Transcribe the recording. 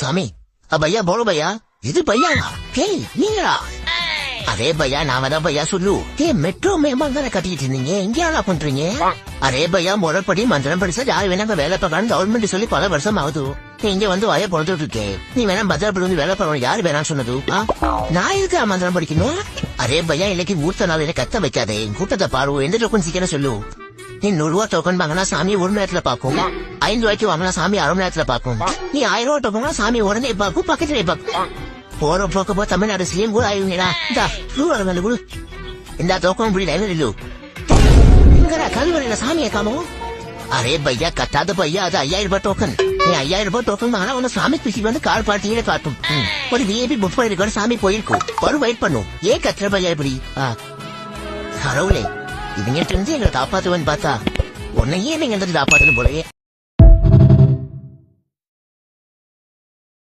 சாமி பையா போல பையா இது பையானா டேய் நீங்களா அரே பையா நாம தான் பையா சொல்லு மெட்ரோ மேம்பால் தானே கட்டிட்டு இருந்தீங்க எங்கேயா பண்றீங்க அரே பையா முறைப்படி மந்திரம் படிச்சா யாரு வேணா வேலை பார்க்கணும் கவர்மெண்ட் சொல்லி பல வருஷம் ஆகுது இங்க வந்து வய பொழுதுட்டு இருக்கேன் நீ வேணா பத்திரப்படி வந்து வேலை பார்க்கணும் யாரு வேணாம் சொன்னது நான் இதுக்கு மந்திரம் படிக்கணும் அரே பையா இன்னைக்கு ஊர்த்த நாள் என்ன கத்த வைக்காதே கூட்டத்தை பாரு எந்த டோக்கன் சீக்கிரம் சொல்லு நீ 100 ரூபா டோக்கன் வாங்கினா சாமி 1 நேரத்துல பாக்கும் 5 ரூபாய்க்கு வாங்கினா சாமி 1/2 மணி நேரத்துல பாக்கும் நீ 1000 ரூபா டோக்கன் சாமி உடனே பாக்கும் பக்கத்திலே பாக்கும் போற போக்க போ தமிழ்நாடு சிஎம் கூட ஆயுங்களா இந்த டோக்கன் புடி லைன் இல்லு இங்கடா கல்வரையில சாமியை காமோ அரே பையா கட்டாத பையா அது 5000 ரூபாய் டோக்கன் நீ 5000 ரூபாய் டோக்கன் வாங்கினா உன சாமி பிசி வந்து கால் பார்ட்டியில காட்டும் ஒரு விஐபி புக் பண்ணிருக்க சாமி போயிருக்கும் ஒரு வெயிட் பண்ணும் ஏன் கத்துற பையா இப்படி கடவுளே இவங்க தெரிஞ்சு எங்களை காப்பாத்துவேன்னு பார்த்தா உன்னையே நீங்க காப்பாத்துன்னு போலயே